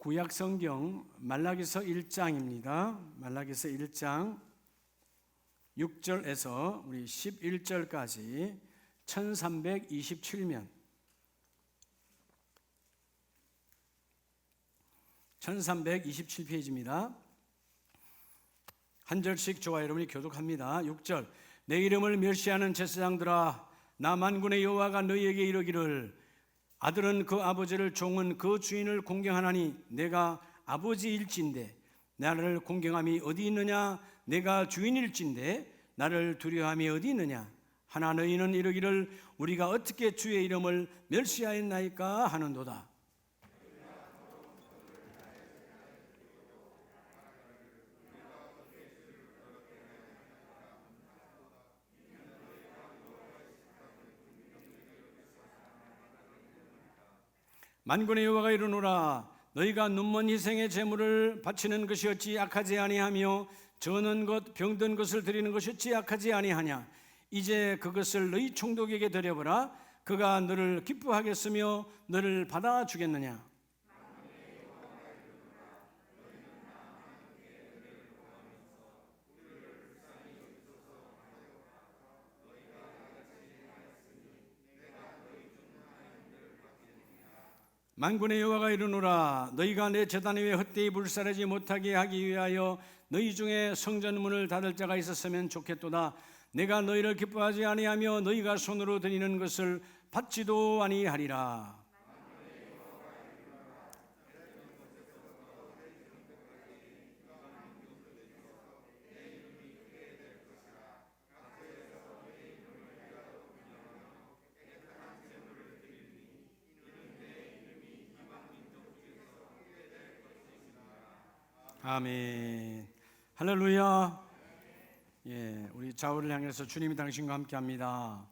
구약 성경 말라기서 1장입니다. 말라기서 1장 6절에서 우리 11절까지 1327면 1327페이지입니다. 한 절씩 저와 여러분이 교독합니다. 6절 내 이름을 멸시하는 제사장들아 나 만군의 여호와가 너희에게 이르기를 아들은 그 아버지를 종은 그 주인을 공경하나니 내가 아버지일진데 나를 공경함이 어디 있느냐 내가 주인일진데 나를 두려워함이 어디 있느냐 하나 너희는 이르기를 우리가 어떻게 주의 이름을 멸시하였나이까 하는도다. 만군의 여호와가 이르노라 너희가 눈먼 희생의 제물을 바치는 것이 어찌 악하지 아니하며 저는 것 병든 것을 드리는 것이 어찌 악하지 아니하냐 이제 그것을 너희 총독에게 드려보라 그가 너를 기뻐하겠으며 너를 받아주겠느냐. 만군의 여호와가 이르노라 너희가 내 제단 위에 헛되이 불사르지 못하게 하기 위하여 너희 중에 성전문을 닫을 자가 있었으면 좋겠도다. 내가 너희를 기뻐하지 아니하며 너희가 손으로 드리는 것을 받지도 아니하리라. 아멘. 할렐루야. 예, 우리 좌우를 향해서 주님이 당신과 함께합니다.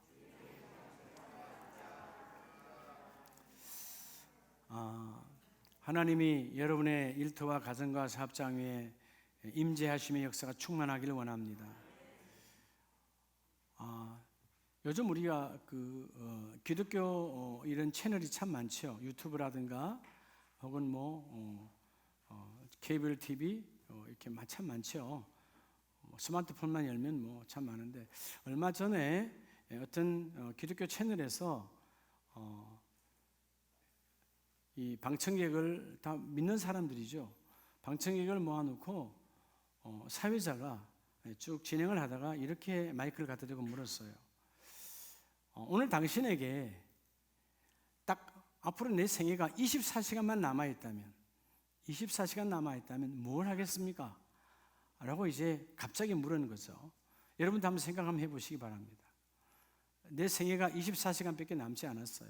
하나님이 여러분의 일터와 가정과 사업장 위에 임재하심의 역사가 충만하기를 원합니다. 요즘 우리가 기독교 이런 채널이 참 많죠. 유튜브라든가 혹은 케이블 TV 이렇게 참 많죠. 스마트폰만 열면 참 많은데 얼마 전에 어떤 기독교 채널에서 이 방청객을 다 믿는 사람들이죠. 방청객을 모아놓고 사회자가 쭉 진행을 하다가 이렇게 마이크를 갖다 대고 물었어요. 오늘 당신에게 딱 앞으로 내 생애가 24시간만 남아있다면 뭘 하겠습니까? 라고 이제 갑자기 물은 거죠. 여러분도 한번 생각 한번 해보시기 바랍니다. 내 생애가 24시간밖에 남지 않았어요.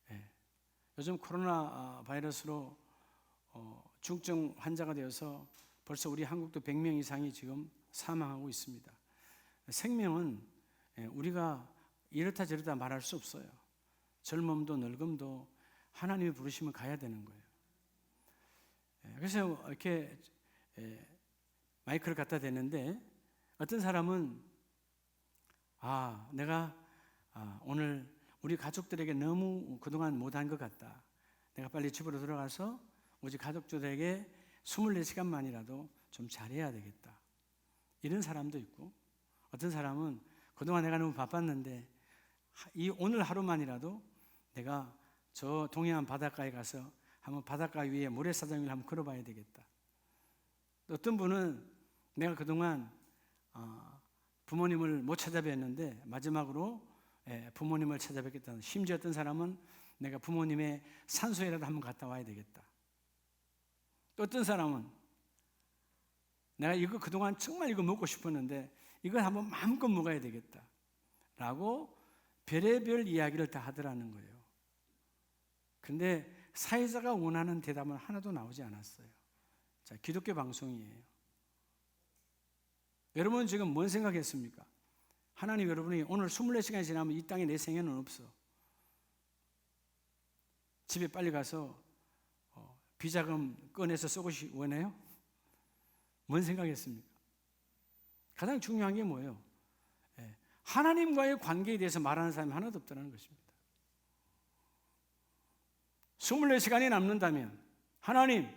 네. 요즘 코로나 바이러스로 중증 환자가 되어서 벌써 우리 한국도 100명 이상이 지금 사망하고 있습니다. 생명은 우리가 이렇다 저렇다 말할 수 없어요. 젊음도 늙음도 하나님이 부르시면 가야 되는 거예요. 그래서 이렇게 마이크를 갖다 대는데 어떤 사람은 내가 오늘 우리 가족들에게 너무 그동안 못한 것 같다. 내가 빨리 집으로 들어가서 우리 가족들에게 24시간만이라도 좀 잘해야 되겠다. 이런 사람도 있고 어떤 사람은 그동안 내가 너무 바빴는데 이 오늘 하루만이라도 내가 저 동해안 바닷가에 가서 한번 바닷가 위에 모래사장 위를 한번 걸어봐야 되겠다. 어떤 분은 내가 그동안 부모님을 못 찾아뵀는데 마지막으로 부모님을 찾아뵙겠다는, 심지어 어떤 사람은 내가 부모님의 산소에라도 한번 갔다 와야 되겠다. 또 어떤 사람은 내가 이거 그동안 정말 이거 먹고 싶었는데 이걸 한번 마음껏 먹어야 되겠다 라고 별의별 이야기를 다 하더라는 거예요. 근데 사회자가 원하는 대답은 하나도 나오지 않았어요. 자, 기독교 방송이에요. 여러분은 지금 뭔 생각했습니까? 하나님 여러분이 오늘 24시간이 지나면 이 땅에 내 생애는 없어. 집에 빨리 가서 비자금 꺼내서 쓰고 원해요? 뭔 생각했습니까? 가장 중요한 게 뭐예요? 하나님과의 관계에 대해서 말하는 사람이 하나도 없다는 것입니다. 24시간이 남는다면 하나님,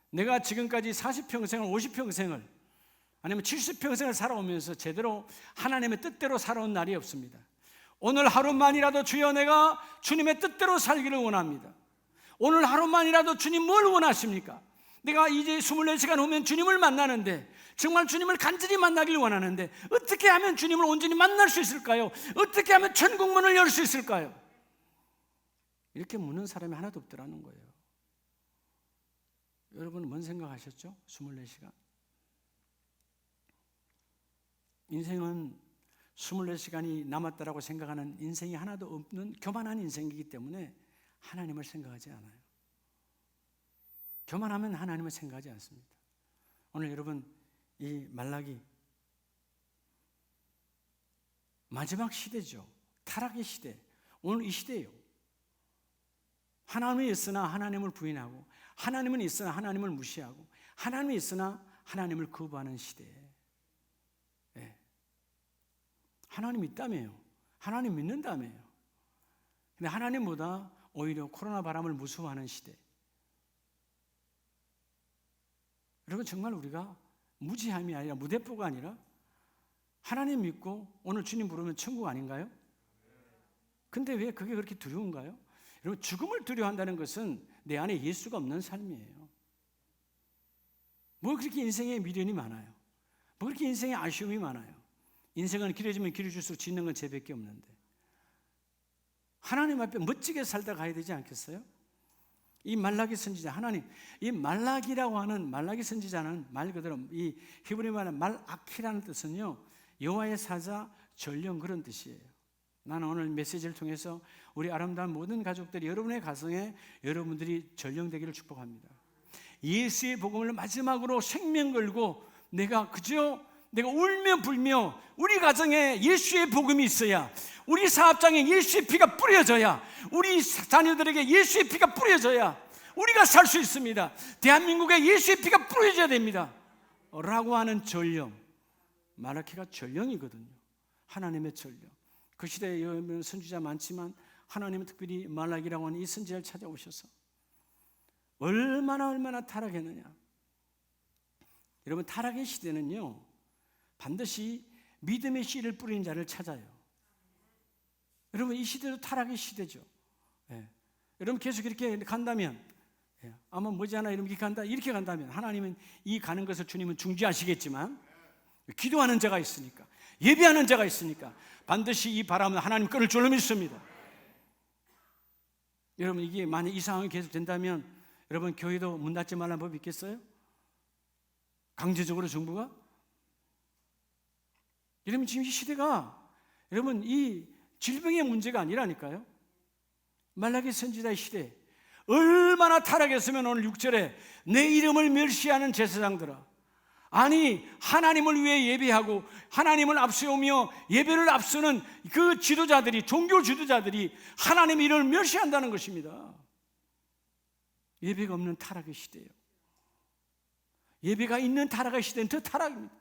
내가 지금까지 40평생을 50평생을 아니면 70평생을 살아오면서 제대로 하나님의 뜻대로 살아온 날이 없습니다. 오늘 하루만이라도 주여 내가 주님의 뜻대로 살기를 원합니다. 오늘 하루만이라도 주님 뭘 원하십니까? 내가 이제 24시간 후면 주님을 만나는데 정말 주님을 간절히 만나길 원하는데 어떻게 하면 주님을 온전히 만날 수 있을까요? 어떻게 하면 천국문을 열 수 있을까요? 이렇게 묻는 사람이 하나도 없더라는 거예요. 여러분 뭔 생각하셨죠? 24시간 인생은 24시간이 남았다라고 생각하는 인생이 하나도 없는 교만한 인생이기 때문에 하나님을 생각하지 않아요. 교만하면 하나님을 생각하지 않습니다. 오늘 여러분 이 말라기 마지막 시대죠. 타락의 시대. 오늘 이 시대예요. 하나님이 있으나 하나님을 부인하고 하나님은 있으나 하나님을 무시하고 하나님이 있으나 하나님을 거부하는 시대에 하나님 있다며요. 하나님 믿는다며요. 근데 하나님보다 오히려 코로나 바람을 무서워하는 시대. 여러분 정말 우리가 무지함이 아니라 무대뽀가 아니라 하나님 믿고 오늘 주님 부르면 천국 아닌가요? 근데 왜 그게 그렇게 두려운가요? 여러분 죽음을 두려워한다는 것은 내 안에 예수가 없는 삶이에요. 뭐 그렇게 인생에 미련이 많아요? 뭐 그렇게 인생에 아쉬움이 많아요? 인생은 길어지면 길어질수록 짓는 건 죄밖에 없는데 하나님 앞에 멋지게 살다 가야 되지 않겠어요? 이 말라기 선지자 하나님, 이 말라기라고 하는 말라기 선지자는 말 그대로 이 히브리 말의 말아키라는 뜻은요 여호와의 사자, 전령 그런 뜻이에요. 나는 오늘 메시지를 통해서 우리 아름다운 모든 가족들이 여러분의 가정에 여러분들이 전령되기를 축복합니다. 예수의 복음을 마지막으로 생명 걸고 내가 울며 불며 우리 가정에 예수의 복음이 있어야, 우리 사업장에 예수의 피가 뿌려져야, 우리 자녀들에게 예수의 피가 뿌려져야 우리가 살 수 있습니다. 대한민국에 예수의 피가 뿌려져야 됩니다 라고 하는 전령. 말라기가 전령이거든요. 하나님의 전령. 그 시대에 선지자 많지만 하나님은 특별히 말라기라고 하는 이 선지자를 찾아오셔서 얼마나 타락했느냐. 여러분 타락의 시대는요 반드시 믿음의 씨를 뿌리는 자를 찾아요. 여러분 이 시대도 타락의 시대죠. 여러분 계속 이렇게 간다면 아마 머지않아 이렇게 간다면 하나님은 이 가는 것을 주님은 중지하시겠지만 기도하는 자가 있으니까, 예배하는 자가 있으니까 반드시 이 바람은 하나님 끊을 줄로 믿습니다. 여러분 이게 만약 이 상황이 계속 된다면 여러분 교회도 문 닫지 말라는 법이 있겠어요? 강제적으로 정부가? 여러분 지금 이 시대가 여러분 이 질병의 문제가 아니라니까요. 말라기 선지자의 시대 얼마나 타락했으면 오늘 6절에 내 이름을 멸시하는 제사장들아, 아니 하나님을 위해 예배하고 하나님을 앞세우며 예배를 앞서는 그 지도자들이, 종교 지도자들이 하나님의 이름을 멸시한다는 것입니다. 예배가 없는 타락의 시대예요. 예배가 있는 타락의 시대는 더 타락입니다.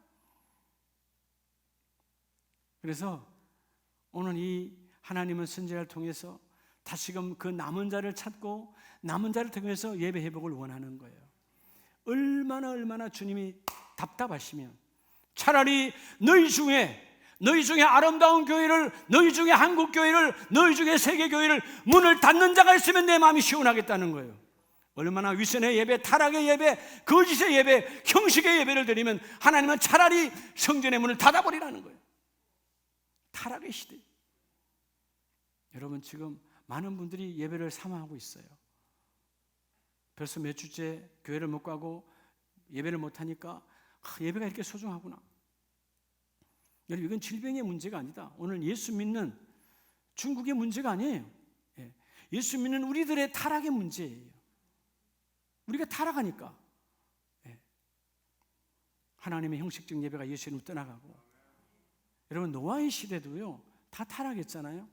그래서 오늘 이 하나님은 선지자를 통해서 다시금 그 남은 자를 찾고 남은 자를 통해서 예배 회복을 원하는 거예요. 얼마나 주님이 답답하시면 차라리 너희 중에 아름다운 교회를, 너희 중에 한국 교회를, 너희 중에 세계 교회를 문을 닫는 자가 있으면 내 마음이 시원하겠다는 거예요. 얼마나 위선의 예배, 타락의 예배, 거짓의 예배, 형식의 예배를 드리면 하나님은 차라리 성전의 문을 닫아버리라는 거예요. 타락의 시대. 여러분 지금 많은 분들이 예배를 사모하고 있어요. 벌써 몇 주째 교회를 못 가고 예배를 못 하니까 예배가 이렇게 소중하구나. 여러분 이건 질병의 문제가 아니다. 오늘 예수 믿는 중국의 문제가 아니에요. 예수 믿는 우리들의 타락의 문제예요. 우리가 타락하니까 하나님의 형식적 예배가 예수님을 떠나가고, 여러분 노아의 시대도요 다 타락했잖아요.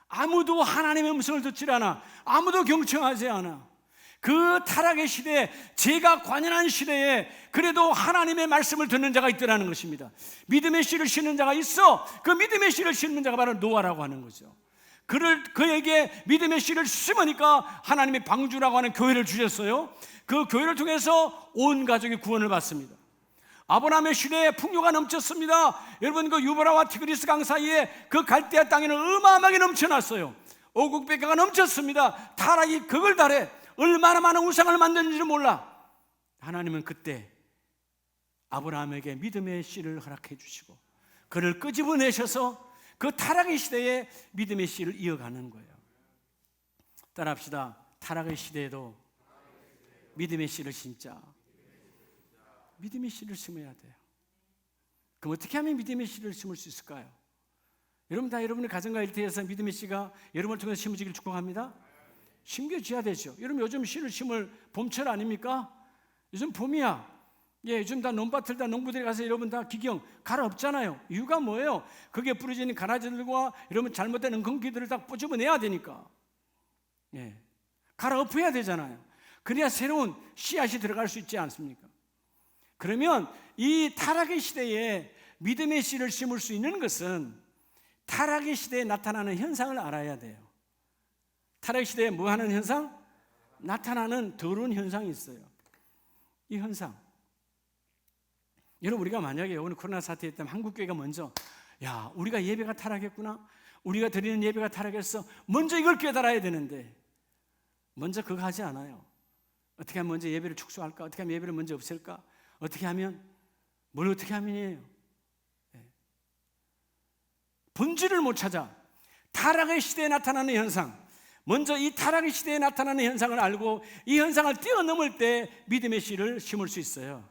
아무도 하나님의 음성을 듣질 않아. 아무도 경청하지 않아. 그 타락의 시대에, 죄가 관연한 시대에 그래도 하나님의 말씀을 듣는 자가 있더라는 것입니다. 믿음의 씨를 심는 자가 있어. 그 믿음의 씨를 심는 자가 바로 노아라고 하는 거죠. 그에게 믿음의 씨를 심으니까 하나님이 방주라고 하는 교회를 주셨어요. 그 교회를 통해서 온 가족이 구원을 받습니다. 아브라함의 시대에 풍요가 넘쳤습니다. 여러분, 그 유브라와 티그리스 강 사이에 그 갈대아 땅에는 어마어마하게 넘쳐났어요. 오국백가가 넘쳤습니다. 타락이 그걸 달해 얼마나 많은 우상을 만드는지를 몰라. 하나님은 그때 아브라함에게 믿음의 씨를 허락해 주시고 그를 끄집어내셔서 그 타락의 시대에 믿음의 씨를 이어가는 거예요. 따라합시다. 타락의 시대에도 믿음의 씨를 심자. 믿음의 씨를 심어야 돼요. 그럼 어떻게 하면 믿음의 씨를 심을 수 있을까요? 여러분 다 여러분의 가정과 일터에서 믿음의 씨가 여러분을 통해서 심어지기를 축복합니다. 심겨져야 되죠. 여러분 요즘 씨를 심을 봄철 아닙니까? 요즘 봄이야. 요즘 다 논밭을 다 농부들이 가서 여러분 다 기경 갈아엎잖아요. 이유가 뭐예요? 거기에 부러지는 가라지들과 여러분 잘못된 엉겅퀴들을 다 끄집어내야 되니까. 갈아엎어야 되잖아요. 그래야 새로운 씨앗이 들어갈 수 있지 않습니까? 그러면 이 타락의 시대에 믿음의 씨를 심을 수 있는 것은 타락의 시대에 나타나는 현상을 알아야 돼요. 타락의 시대에 뭐 하는 현상? 나타나는 더러운 현상이 있어요. 이 현상. 여러분 우리가 만약에 오늘 코로나 사태 때문에 한국교회가 먼저 우리가 예배가 타락했구나, 우리가 드리는 예배가 타락했어, 먼저 이걸 깨달아야 되는데 먼저 그거 하지 않아요. 어떻게 하면 먼저 예배를 축소할까? 어떻게 하면 예배를 먼저 없앨까? 어떻게 하면? 뭘 어떻게 하면이에요? 본질을 못 찾아. 타락의 시대에 나타나는 현상, 먼저 이 타락의 시대에 나타나는 현상을 알고 이 현상을 뛰어넘을 때 믿음의 씨를 심을 수 있어요.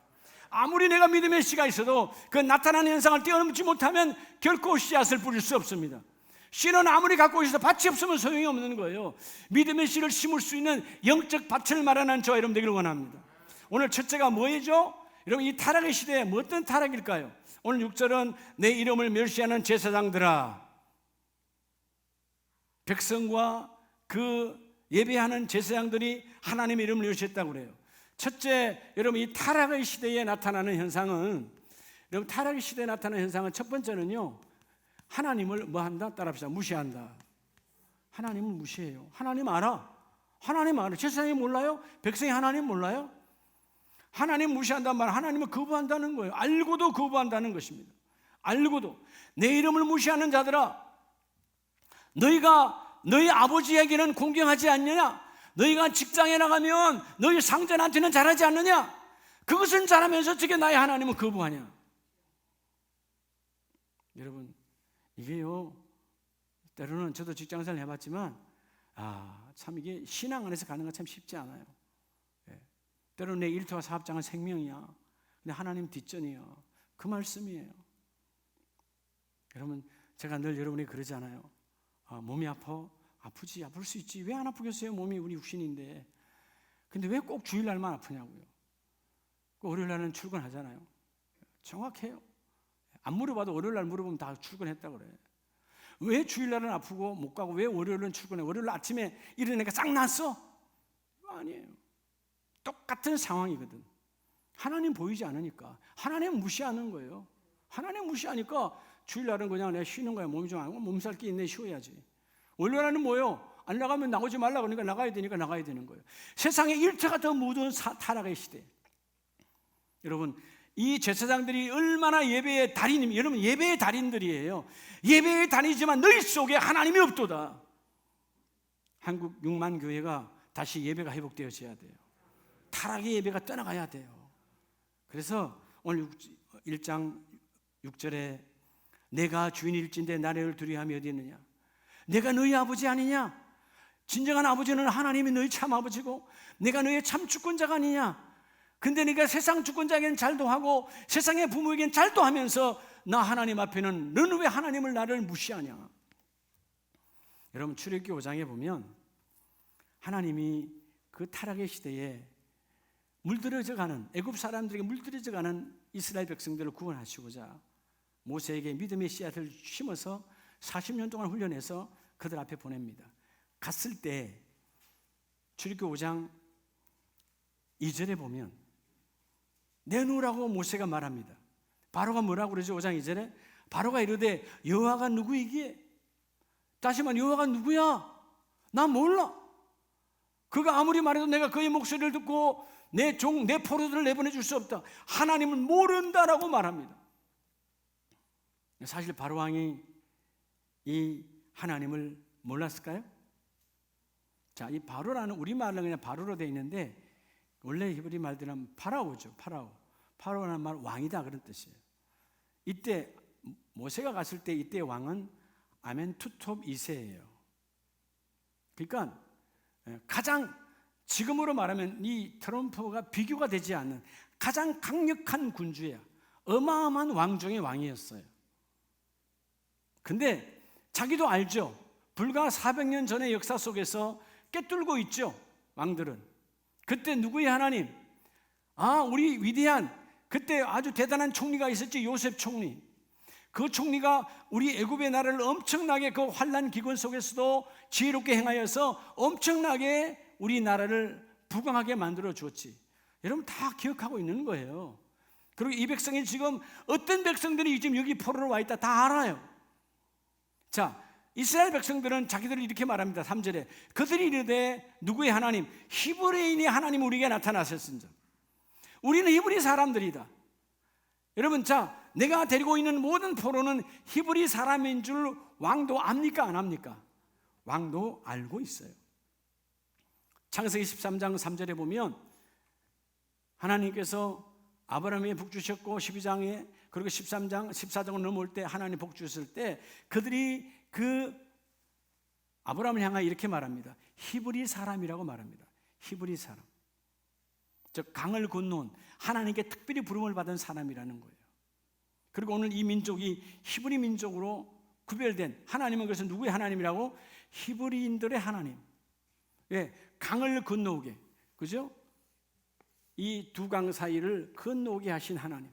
아무리 내가 믿음의 씨가 있어도 그 나타나는 현상을 뛰어넘지 못하면 결코 씨앗을 뿌릴 수 없습니다. 씨는 아무리 갖고 있어도 밭이 없으면 소용이 없는 거예요. 믿음의 씨를 심을 수 있는 영적 밭을 마련한 저와 여러분 되기를 원합니다. 오늘 첫째가 뭐이죠? 여러분 이 타락의 시대에 뭐 어떤 타락일까요? 오늘 6절은 내 이름을 멸시하는 제사장들아, 백성과 그 예배하는 제사장들이 하나님의 이름을 멸시했다고 그래요. 첫째, 여러분 이 타락의 시대에 나타나는 현상은, 여러분 타락의 시대에 나타나는 현상은 첫 번째는요, 하나님을 뭐 한다? 따라합시다. 무시한다. 하나님을 무시해요. 하나님 알아. 하나님 알아. 제사장이 몰라요? 백성이 하나님 몰라요? 하나님 무시한단 말, 하나님을 거부한다는 거예요. 알고도 거부한다는 것입니다. 알고도. 내 이름을 무시하는 자들아, 너희가 너희 아버지에게는 공경하지 않느냐? 너희가 직장에 나가면 너희 상전한테는 잘하지 않느냐? 그것은 잘하면서 어떻게 나의 하나님을 거부하냐? 여러분 이게요, 때로는 저도 직장생활 해봤지만 참 이게 신앙 안에서 가는 건 참 쉽지 않아요. 때로는 내 일터와 사업장은 생명이야, 근데 하나님 뒷전이야. 그 말씀이에요. 여러분 제가 늘 여러분에게 그러잖아요. 몸이 아파? 아프지, 아플 수 있지. 왜 안 아프겠어요? 몸이 우리 육신인데. 근데 왜 꼭 주일날만 아프냐고요. 월요일날은 출근하잖아요. 정확해요. 안 물어봐도 월요일날 물어보면 다 출근했다고 그래. 왜 주일날은 아프고 못 가고 왜 월요일은 출근해? 월요일 아침에 일어나니까 싹 났어? 아니에요. 똑같은 상황이거든. 하나님 보이지 않으니까. 하나님 무시하는 거예요. 하나님 무시하니까 주일날은 그냥 내가 쉬는 거야. 몸이 좀 안 하고 몸살기 있네, 쉬어야지. 월요일날은 뭐예요? 안 나가면 나오지 말라 그러니까 나가야 되니까 나가야 되는 거예요. 세상에 일터가 더 모든 타락의 시대. 여러분 이 제사장들이 얼마나 예배의 달인, 여러분 예배의 달인들이에요. 예배의 달인이지만 너희 속에 하나님이 없도다. 한국 6만 교회가 다시 예배가 회복되어져야 돼요. 타락의 예배가 떠나가야 돼요. 그래서 오늘 1장 6절에 내가 주인일진데 나를 두려워함이 어디 있느냐? 내가 너희 아버지 아니냐? 진정한 아버지는 하나님이 너희 참 아버지고 내가 너희의 참 주권자가 아니냐? 근데 네가 세상 주권자에게는 잘도 하고 세상의 부모에게는 잘도 하면서 나 하나님 앞에는 너는 왜 하나님을 나를 무시하냐? 여러분 출애굽기 5장에 보면 하나님이 그 타락의 시대에 물들어져가는 애굽 사람들에게 물들어져가는 이스라엘 백성들을 구원하시고자 모세에게 믿음의 씨앗을 심어서 40년 동안 훈련해서 그들 앞에 보냅니다. 갔을 때 출애굽기 5장 2절에 보면 내놓으라고 모세가 말합니다. 바로가 뭐라고 그러죠? 5장 2절에 바로가 이르되 여호와가 누구이기에 다시 말해 여호와가 누구야? 나 몰라. 그가 아무리 말해도 내가 그의 목소리를 듣고 내 포로들을 내보내줄 수 없다. 하나님을 모른다라고 말합니다. 사실 바로왕이 이 하나님을 몰랐을까요? 자, 이 바로라는 우리말은 그냥 바로로 되어 있는데 원래 히브리 말들은 파라오죠. 파라오라는 말 왕이다 그런 뜻이에요. 이때 모세가 갔을 때 이때 왕은 아멘투톱 2세예요. 그러니까 가장 지금으로 말하면 이 트럼프가 비교가 되지 않는 가장 강력한 군주야. 어마어마한 왕중의 왕이었어요. 근데 자기도 알죠. 불과 400년 전의 역사 속에서 꿰뚫고 있죠. 왕들은. 그때 누구의 하나님? 우리 위대한 그때 아주 대단한 총리가 있었지. 요셉 총리. 그 총리가 우리 애굽의 나라를 엄청나게 그 환난 기근 속에서도 지혜롭게 행하여서 엄청나게 우리 나라를 부강하게 만들어 주었지. 여러분 다 기억하고 있는 거예요. 그리고 이 백성이 지금 어떤 백성들이 지금 여기 포로로 와 있다 다 알아요. 자, 이스라엘 백성들은 자기들이 이렇게 말합니다. 3절에 그들이 이르되 누구의 하나님? 히브리인의 하나님 우리에게 나타나셨습니다. 우리는 히브리 사람들이다. 여러분, 자, 내가 데리고 있는 모든 포로는 히브리 사람인 줄 왕도 압니까? 안 압니까? 왕도 알고 있어요. 창세기 13장 3절에 보면 하나님께서 아브라함에게 복 주셨고 12장에 그리고 13장 14장을 넘어올 때 하나님 복 주셨을 때 그들이 그 아브라함을 향하여 이렇게 말합니다. 히브리 사람이라고 말합니다. 히브리 사람. 즉 강을 건너온 하나님께 특별히 부름을 받은 사람이라는 거예요. 그리고 오늘 이 민족이 히브리 민족으로 구별된 하나님은 그래서 누구의 하나님이라고? 히브리인들의 하나님. 예, 강을 건너오게, 그죠? 이 두 강 사이를 건너오게 하신 하나님.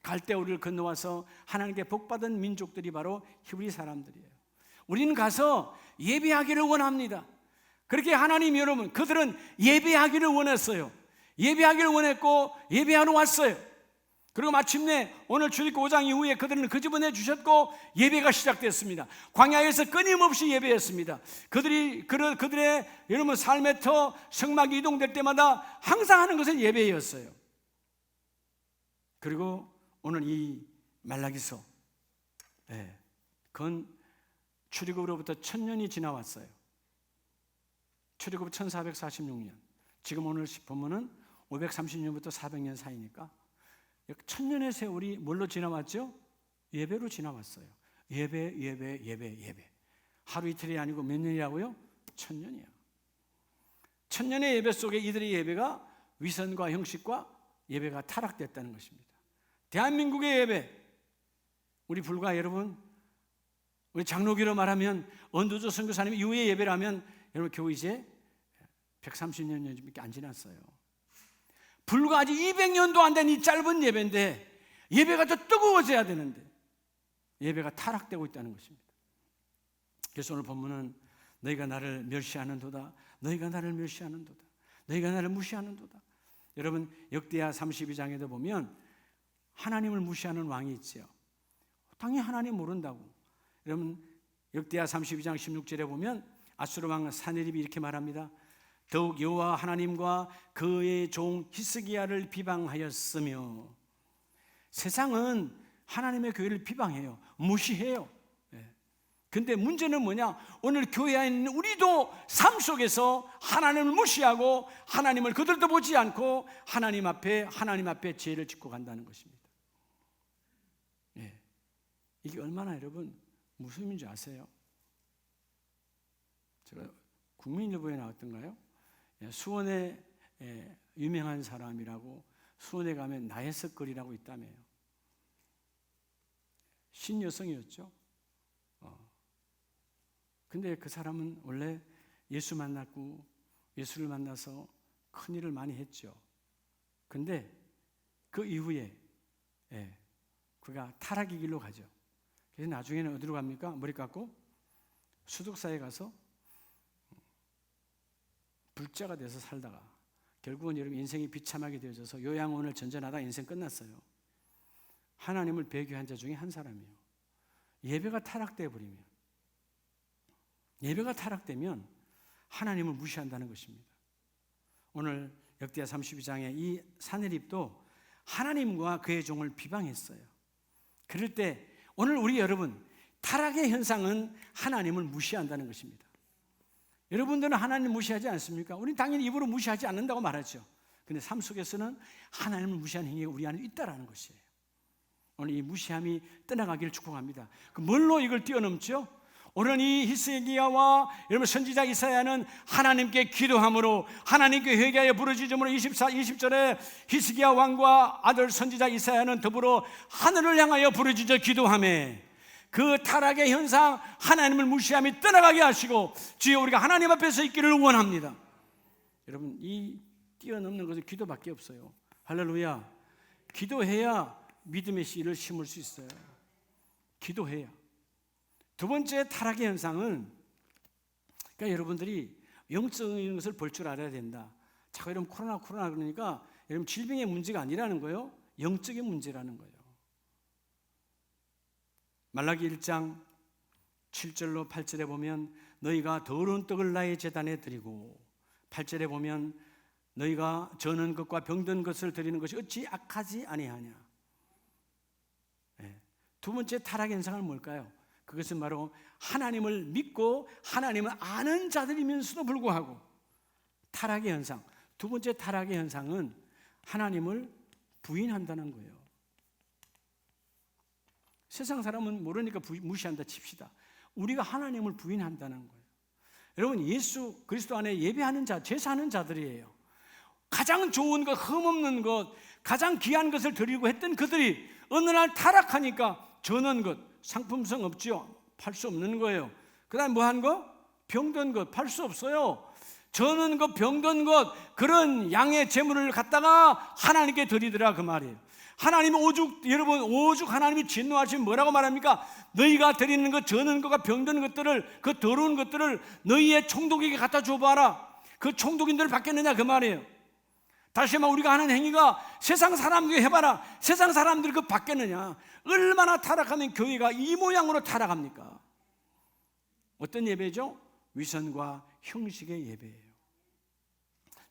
갈대우를 건너와서 하나님께 복받은 민족들이 바로 히브리 사람들이에요. 우리는 가서 예배하기를 원합니다. 그렇게 하나님 여러분, 그들은 예배하기를 원했어요. 예배하기를 원했고 예배하러 왔어요. 그리고 마침내 오늘 출애굽기 5장 이후에 그들은 그 집을 내주셨고 예배가 시작됐습니다. 광야에서 끊임없이 예배했습니다. 그들의 여러분 삶의 터 성막이 이동될 때마다 항상 하는 것은 예배였어요. 그리고 오늘 이 말라기서 그건 출애굽으로부터 1000년이 지나왔어요. 출애굽 1446년. 지금 오늘 본문은 530년부터 400년 사이니까 1000년의 세월이 뭘로 지나왔죠? 예배로 지나왔어요. 예배. 하루 이틀이 아니고 몇 년이라고요? 1000년이야. 1000년의 예배 속에 이들의 예배가 위선과 형식과 예배가 타락됐다는 것입니다. 대한민국의 예배, 우리 불과 여러분, 우리 장로교로 말하면 언두조 선교사님 이후의 예배라면 여러분 겨우 이제 130년밖에 안 지났어요. 불과 아직 200년도 안 된 이 짧은 예배인데 예배가 더 뜨거워져야 되는데 예배가 타락되고 있다는 것입니다. 그래서 오늘 본문은 너희가 나를 멸시하는도다. 너희가 나를 멸시하는도다. 너희가 나를 무시하는도다. 여러분 역대하 32장에도 보면 하나님을 무시하는 왕이 있죠. 당연히 하나님 모른다고. 여러분 역대하 32장 16절에 보면 아수르 왕 사네립이 이렇게 말합니다. 더욱 여호와 하나님과 그의 종 히스기야를 비방하였으며. 세상은 하나님의 교회를 비방해요. 무시해요. 근데 문제는 뭐냐? 오늘 교회 안에 있는 우리도 삶 속에서 하나님을 무시하고 하나님을 그들도 보지 않고 하나님 앞에 죄를 짓고 간다는 것입니다. 이게 얼마나 여러분 무슨 의미인지 아세요? 제가 국민일보에 나왔던가요? 수원에 유명한 사람이라고 수원에 가면 나혜석거리라고 있다며요. 신여성이었죠. 근데 그 사람은 원래 예수 만났고 예수를 만나서 큰 일을 많이 했죠. 근데 그 이후에 그가 타락의 길로 가죠. 그래서 나중에는 어디로 갑니까? 머리 깎고 수독사에 가서 불자가 돼서 살다가 결국은 여러분 인생이 비참하게 되어져서 요양원을 전전하다 인생 끝났어요. 하나님을 배교한 자 중에 한 사람이에요. 예배가 타락되어 버리면 예배가 타락되면 하나님을 무시한다는 것입니다. 오늘 역대하 32장의 이 사내립도 하나님과 그의 종을 비방했어요. 그럴 때 오늘 우리 여러분, 타락의 현상은 하나님을 무시한다는 것입니다. 여러분들은 하나님 무시하지 않습니까? 우리는 당연히 입으로 무시하지 않는다고 말하죠. 그런데 삶 속에서는 하나님을 무시하는 행위가 우리 안에 있다는 것이에요. 오늘 이 무시함이 떠나가기를 축복합니다. 뭘로 이걸 뛰어넘죠? 오늘 이 히스기야와 여러분 선지자 이사야는 하나님께 기도함으로 하나님께 회개하여 부르짖음으로 20절에 히스기야 왕과 아들 선지자 이사야는 더불어 하늘을 향하여 부르짖어 기도하며 그 타락의 현상, 하나님을 무시함이 떠나가게 하시고 주여 우리가 하나님 앞에 서 있기를 원합니다. 여러분, 이 뛰어넘는 것은 기도밖에 없어요. 할렐루야. 기도해야 믿음의 씨를 심을 수 있어요. 기도해야. 두 번째 타락의 현상은, 그러니까 여러분들이 영적인 것을 볼 줄 알아야 된다. 자꾸 이러면 코로나 그러니까 여러분 질병의 문제가 아니라는 거예요. 영적인 문제라는 거예요. 말라기 1장 7절로 8절에 보면 너희가 더러운 떡을 나의 제단에 드리고 8절에 보면 너희가 저는 것과 병든 것을 드리는 것이 어찌 악하지 아니하냐. 두 번째 타락의 현상은 뭘까요? 그것은 바로 하나님을 믿고 하나님을 아는 자들이면서도 불구하고 타락의 현상, 두 번째 타락의 현상은 하나님을 부인한다는 거예요. 세상 사람은 모르니까 무시한다 칩시다. 우리가 하나님을 부인한다는 거예요. 여러분, 예수 그리스도 안에 예배하는 자, 제사하는 자들이에요. 가장 좋은 것, 흠없는 것, 가장 귀한 것을 드리고 했던 그들이 어느 날 타락하니까 저는 것, 상품성 없죠. 팔 수 없는 거예요. 그 다음에 뭐 한 거? 병든 것, 팔 수 없어요. 저는 것, 병든 것, 그런 양의 제물을 갖다가 하나님께 드리더라 그 말이에요. 하나님이 여러분 오죽 하나님이 진노하시면 뭐라고 말합니까? 너희가 드리는 것, 저는 것과 병든 것들을, 그 더러운 것들을 너희의 총독에게 갖다 줘봐라. 그 총독인들을 받겠느냐 그 말이에요. 다시 말해 우리가 하는 행위가 세상 사람들이 해봐라. 세상 사람들이 그 받겠느냐. 얼마나 타락하면 교회가 이 모양으로 타락합니까? 어떤 예배죠? 위선과 형식의 예배예요.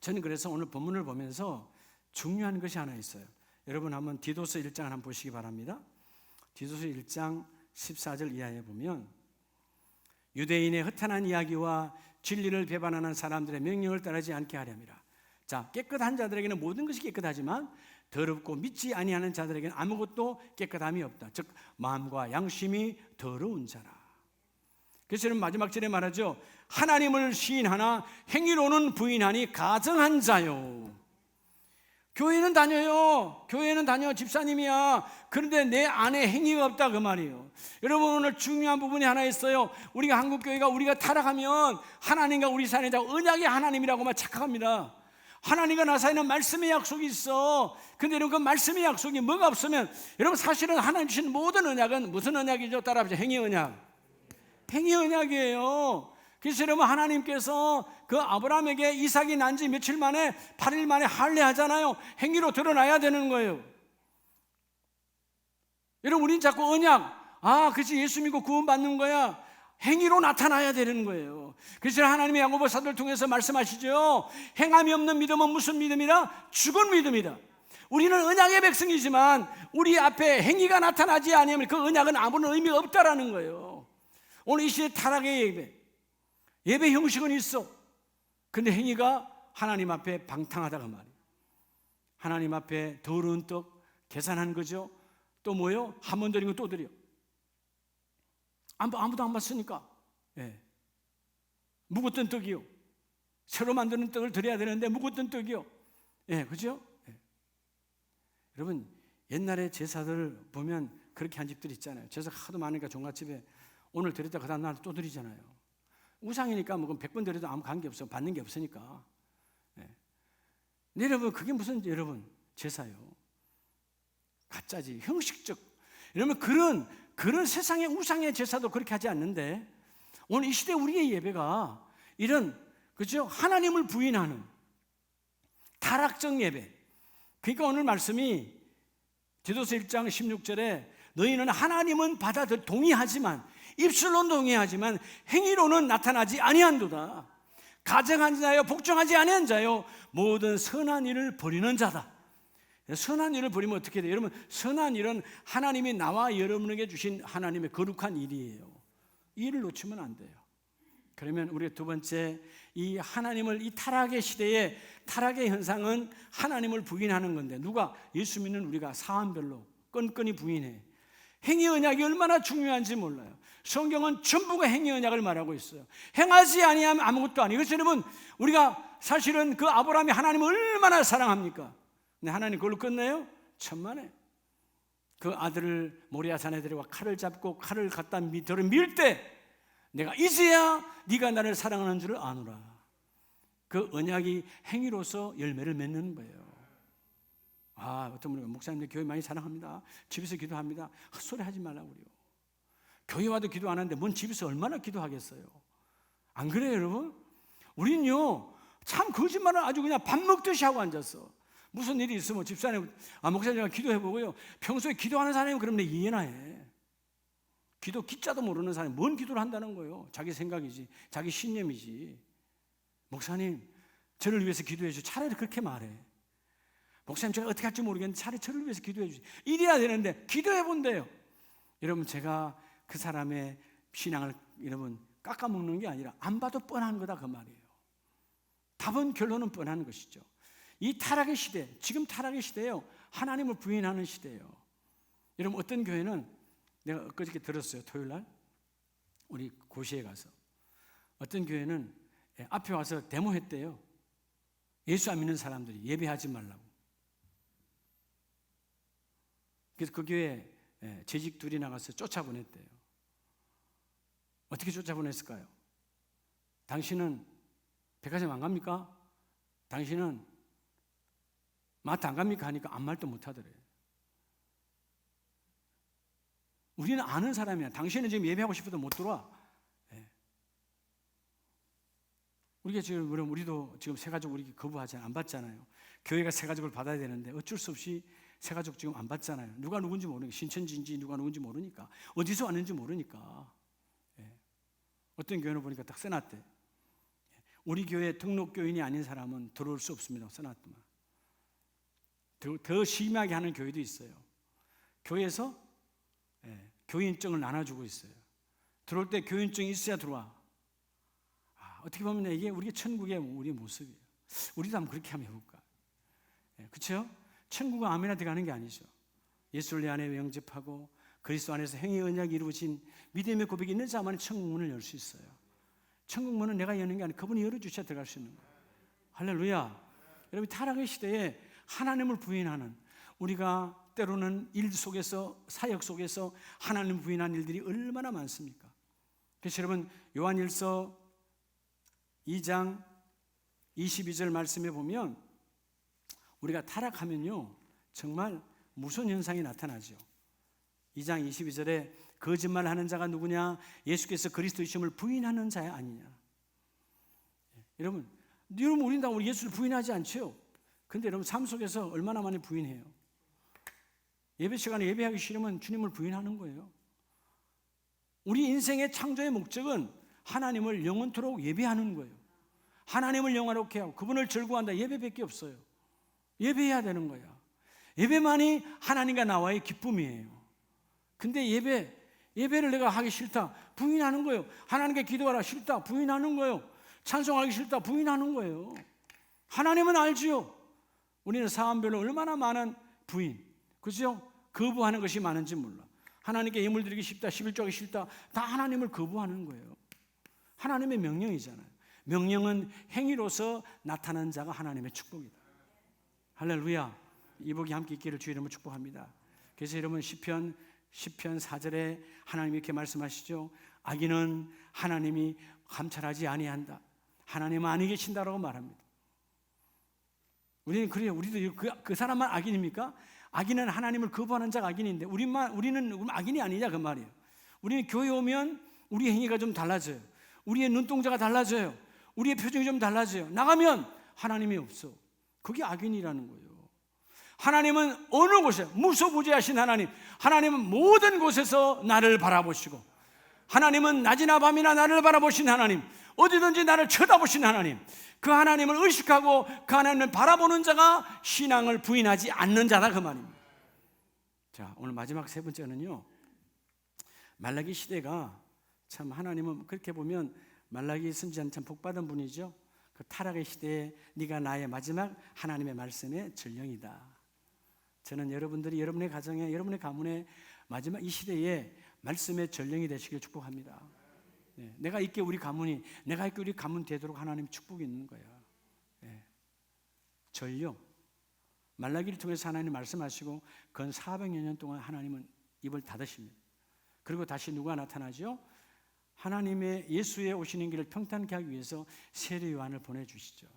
저는 그래서 오늘 본문을 보면서 중요한 것이 하나 있어요. 여러분 한번 디도서 1장을 한번 보시기 바랍니다. 디도서 1장 14절 이하에 보면 유대인의 허탄한 이야기와 진리를 배반하는 사람들의 명령을 따르지 않게 하렵니다. 자, 깨끗한 자들에게는 모든 것이 깨끗하지만 더럽고 믿지 아니하는 자들에게는 아무것도 깨끗함이 없다. 즉 마음과 양심이 더러운 자라. 그래서 여러분 마지막 절에 말하죠. 하나님을 시인하나 행위로는 부인하니 가증한 자요. 교회는 다녀요. 교회는 다녀. 집사님이야. 그런데 내 안에 행위가 없다 그 말이에요. 여러분 오늘 중요한 부분이 하나 있어요. 우리가 한국교회가 우리가 타락하면 하나님과 우리 사이에 언약의 하나님이라고만 착각합니다. 하나님과 나 사이에는 말씀의 약속이 있어. 근데 여러분 그 말씀의 약속이 뭐가 없으면 여러분 사실은 하나님 주신 모든 언약은 무슨 언약이죠? 따라합시다. 행위 언약. 행위 언약이에요. 그래서 여러분 하나님께서 그 아브라함에게 이삭이 난 지 며칠 만에 8일 만에 할례하잖아요. 행위로 드러나야 되는 거예요. 여러분 우리는 자꾸 언약, 그치 예수 믿고 구원받는 거야. 행위로 나타나야 되는 거예요. 그래서 하나님의 야고보 사도를 통해서 말씀하시죠. 행함이 없는 믿음은 무슨 믿음이라? 죽은 믿음이다. 우리는 언약의 백성이지만 우리 앞에 행위가 나타나지 않으면 그 언약은 아무런 의미가 없다라는 거예요. 오늘 이 시대 타락의 예배 형식은 있어. 근데 행위가 하나님 앞에 방탕하다가 말이에요. 하나님 앞에 더러운 떡 계산한 거죠. 또 뭐요? 한 번 드린 거 또 드려. 아무도 안 봤으니까. 묵었던 떡이요. 새로 만드는 떡을 드려야 되는데 묵었던 떡이요. 그죠? 여러분 옛날에 제사들 보면 그렇게 한 집들 있잖아요. 제사 하도 많으니까 종갓집에 오늘 드렸다 그 다음 날 또 드리잖아요. 우상이니까 뭐 100번 드려도 아무 관계없어. 받는 게 없으니까. 근데 여러분 그게 무슨 여러분 제사요. 가짜지. 형식적. 여러분 그런 세상의 우상의 제사도 그렇게 하지 않는데 오늘 이 시대 우리의 예배가 이런 그죠? 하나님을 부인하는 타락적 예배. 그러니까 오늘 말씀이 디도서 1장 16절에 너희는 하나님은 동의하지만 입술로 동의하지만 행위로는 나타나지 아니한도다. 가증한 자여 복종하지 아니한 자여 모든 선한 일을 버리는 자다. 선한 일을 버리면 어떻게 돼요? 여러분, 선한 일은 하나님이 나와 여러분에게 주신 하나님의 거룩한 일이에요. 이 일을 놓치면 안 돼요. 그러면 우리가 두 번째, 이 하나님을, 이 타락의 시대에 타락의 현상은 하나님을 부인하는 건데, 누가? 예수 믿는 우리가 사안별로 끈끈이 부인해. 행위 언약이 얼마나 중요한지 몰라요. 성경은 전부가 행위 언약을 말하고 있어요. 행하지 아니하면 아무것도 아니에요. 그래서 여러분, 우리가 사실은 그 아브라함이 하나님을 얼마나 사랑합니까? 근데 하나님 그걸로 끝내요? 천만에. 그 아들을 모리아산에 데려가 칼을 잡고 칼을 갖다 들어 밀 때 내가 이제야 네가 나를 사랑하는 줄을 아노라. 그 언약이 행위로서 열매를 맺는 거예요. 어떤 분이 목사님들 교회 많이 사랑합니다. 집에서 기도합니다. 헛소리 하지 말라고요. 교회 와도 기도 안 하는데 뭔 집에서 얼마나 기도하겠어요. 안 그래요, 여러분? 우린요 참 거짓말을 아주 그냥 밥 먹듯이 하고 앉았어. 무슨 일이 있으면 집사님, 목사님과 기도해보고요. 평소에 기도하는 사람이 그럼 내 이해나 해. 기도 기자도 모르는 사람이 뭔 기도를 한다는 거예요. 자기 생각이지, 자기 신념이지. 목사님, 저를 위해서 기도해 주세요. 차라리 그렇게 말해. 목사님, 제가 어떻게 할지 모르겠는데 차라리 저를 위해서 기도해 주세요. 이래야 되는데 기도해 본대요. 여러분, 제가 그 사람의 신앙을 여러분 깎아먹는 게 아니라 안 봐도 뻔한 거다 그 말이에요. 답은 결론은 뻔한 것이죠. 이 타락의 시대, 지금 타락의 시대예요. 하나님을 부인하는 시대예요. 여러분, 어떤 교회는 내가 엊그저께 들었어요. 토요일날 우리 고시에 가서 어떤 교회는 앞에 와서 데모했대요. 예수 안 믿는 사람들이 예배하지 말라고. 그래서 그 교회 재직 둘이 나가서 쫓아보냈대요. 어떻게 쫓아보냈을까요? 당신은 백화점 안 갑니까? 당신은 마트 안 갑니까? 하니까 아무 말도 못 하더래요. 우리는 아는 사람이야. 당신은 지금 예배하고 싶어도 못 들어와. 우리가 지금, 우리도 지금 새가족 우리 거부하잖아요. 안 받잖아요. 교회가 새가족을 받아야 되는데 어쩔 수 없이 새가족 지금 안 받잖아요. 누가 누군지 모르니까. 신천지인지 누가 누군지 모르니까. 어디서 왔는지 모르니까. 어떤 교회를 보니까 딱 써놨대. 우리 교회 등록교인이 아닌 사람은 들어올 수 없습니다. 써놨더만. 더 심하게 하는 교회도 있어요. 교회에서 교인증을 나눠주고 있어요. 들어올 때 교인증이 있어야 들어와. 어떻게 보면 이게 우리 천국의 우리의 모습이에요. 우리도 한번 그렇게 한번 해볼까? 그렇죠? 천국은 아무나 들어가는 게 아니죠. 예수를 내 안에 영접하고 그리스도 안에서 행위 언약이 이루어진 믿음의 고백이 있는 자만이 천국 문을 열 수 있어요. 천국 문은 내가 여는 게 아니라 그분이 열어주셔야 들어갈 수 있는 거예요. 할렐루야. 여러분, 타락의 시대에 하나님을 부인하는, 우리가 때로는 일 속에서, 사역 속에서 하나님을 부인한 일들이 얼마나 많습니까? 그래서 여러분, 요한일서 2장 22절 말씀에 보면 우리가 타락하면요 정말 무서운 현상이 나타나죠. 2장 22절에 거짓말하는 자가 누구냐? 예수께서 그리스도이심을 부인하는 자야 아니냐. 여러분 우리는 다 우리 예수를 부인하지 않죠. 근데 여러분 삶 속에서 얼마나 많이 부인해요. 예배 시간에 예배하기 싫으면 주님을 부인하는 거예요. 우리 인생의 창조의 목적은 하나님을 영원토록 예배하는 거예요. 하나님을 영화롭게 하고 그분을 즐거워한다. 예배밖에 없어요. 예배해야 되는 거야. 예배만이 하나님과 나와의 기쁨이에요. 근데 예배를 내가 하기 싫다 부인하는 거예요. 하나님께 기도하라 싫다 부인하는 거예요. 찬송하기 싫다 부인하는 거예요. 하나님은 알지요. 우리는 사안별로 얼마나 많은 부인, 그죠? 거부하는 것이 많은지 몰라. 하나님께 예물 드리기 싫다, 11조 하기 싫다, 다 하나님을 거부하는 거예요. 하나님의 명령이잖아요. 명령은 행위로서 나타난 자가 하나님의 축복이다. 할렐루야. 이 복이 함께 있기를 주의 이름으로 축복합니다. 그래서 여러분 시편 4절에 하나님이 이렇게 말씀하시죠. 악인은 하나님이 감찰하지 아니한다. 하나님은 아니 계신다라고 말합니다. 우리는 그래요. 우리도 그 사람만 악인입니까? 악인은 하나님을 거부하는 자가 악인인데 우리는 악인이 아니냐 그 말이에요. 우리는 교회 오면 우리 행위가 좀 달라져요. 우리의 눈동자가 달라져요. 우리의 표정이 좀 달라져요. 나가면 하나님이 없어. 그게 악인이라는 거예요. 하나님은 어느 곳에 무소부지하신 하나님은 모든 곳에서 나를 바라보시고 하나님은 낮이나 밤이나 나를 바라보신 하나님, 어디든지 나를 쳐다보신 하나님, 그 하나님을 의식하고 그 하나님을 바라보는 자가 신앙을 부인하지 않는 자다, 그 말입니다. 자, 오늘 마지막 세 번째는요, 말라기 시대가 참, 하나님은 그렇게 보면 말라기 선지자는 참 복받은 분이죠. 그 타락의 시대에 네가 나의 마지막 하나님의 말씀의 전령이다. 저는 여러분들이 여러분의 가정에, 여러분의 가문에 마지막 이 시대에 말씀의 전령이 되시길 축복합니다. 네, 내가 있게 우리 가문이, 내가 있게 우리 가문 되도록 하나님 축복이 있는 거야. 네. 전령. 말라기를 통해서 하나님 말씀하시고 건 400여 년 동안 하나님은 입을 닫으십니다. 그리고 다시 누가 나타나죠? 하나님의 예수의 오시는 길을 평탄케 하기 위해서 세례 요한을 보내주시죠.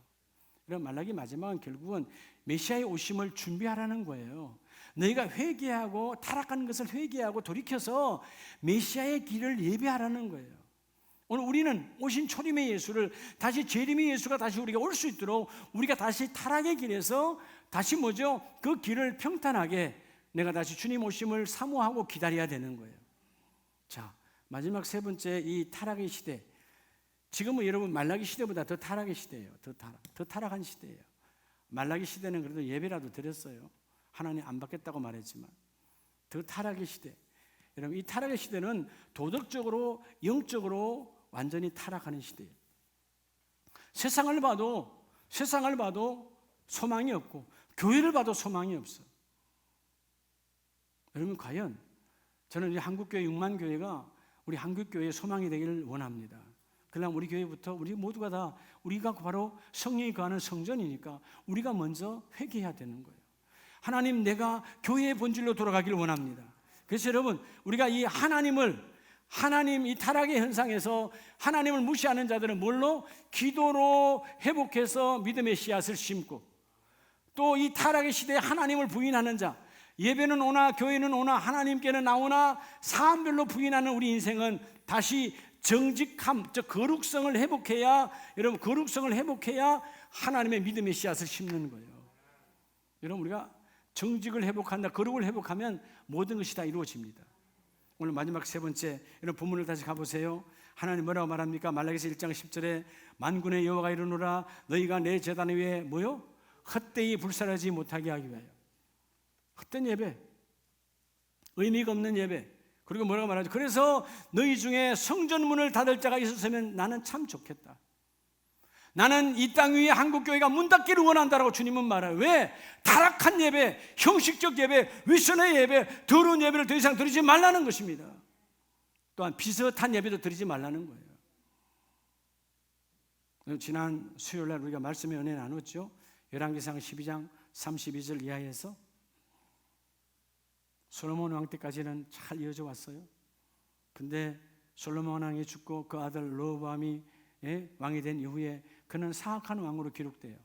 그럼 말라기 마지막은 결국은 메시아의 오심을 준비하라는 거예요. 너희가 회개하고 타락하는 것을 회개하고 돌이켜서 메시아의 길을 예배하라는 거예요. 오늘 우리는 오신 초림의 예수를 다시, 재림의 예수가 다시 우리가 올 수 있도록 우리가 다시 타락의 길에서 다시 뭐죠? 그 길을 평탄하게 내가 다시 주님 오심을 사모하고 기다려야 되는 거예요. 자, 마지막 세 번째, 이 타락의 시대. 지금은 여러분 말라기 시대보다 더 타락의 시대예요. 더 타락한 시대예요. 말라기 시대는 그래도 예배라도 드렸어요. 하나님 안 받겠다고 말했지만 더 타락의 시대. 여러분, 이 타락의 시대는 도덕적으로, 영적으로 완전히 타락하는 시대예요. 세상을 봐도 소망이 없고 교회를 봐도 소망이 없어. 여러분, 과연 저는 이 한국교회 6만 교회가 우리 한국교회의 소망이 되기를 원합니다. 그러나 우리 교회부터 우리 모두가 다, 우리가 바로 성령이 거하는 성전이니까 우리가 먼저 회개해야 되는 거예요. 하나님, 내가 교회의 본질로 돌아가기를 원합니다. 그래서 여러분, 우리가 이 하나님 이 타락의 현상에서 하나님을 무시하는 자들은 뭘로? 기도로 회복해서 믿음의 씨앗을 심고, 또 이 타락의 시대에 하나님을 부인하는 자, 예배는 오나 교회는 오나 하나님께는 나오나 사안별로 부인하는 우리 인생은 다시 정직함, 즉 거룩성을 회복해야, 여러분, 거룩성을 회복해야 하나님의 믿음의 씨앗을 심는 거예요. 여러분, 우리가 정직을 회복한다, 거룩을 회복하면 모든 것이 다 이루어집니다. 오늘 마지막 세 번째, 여러분 본문을 다시 가보세요. 하나님 뭐라고 말합니까? 말라기서 1장 10절에 만군의 여호와가 이르노라, 너희가 내 제단 위에 뭐요? 헛되이 불살하지 못하게 하기 위하여. 헛된 예배, 의미가 없는 예배. 그리고 뭐라고 말하죠? 그래서 너희 중에 성전문을 닫을 자가 있었으면 나는 참 좋겠다. 나는 이 땅 위에 한국교회가 문 닫기를 원한다라고 주님은 말해요. 왜? 타락한 예배, 형식적 예배, 윗선의 예배, 더러운 예배를 더 이상 드리지 말라는 것입니다. 또한 비슷한 예배도 드리지 말라는 거예요. 지난 수요일날 우리가 말씀의 은혜 나눴죠. 열왕기상 12장 32절 이하에서 솔로몬 왕 때까지는 잘 이어져 왔어요. 근데 솔로몬 왕이 죽고 그 아들 르호보암이 왕이 된 이후에 그는 사악한 왕으로 기록돼요.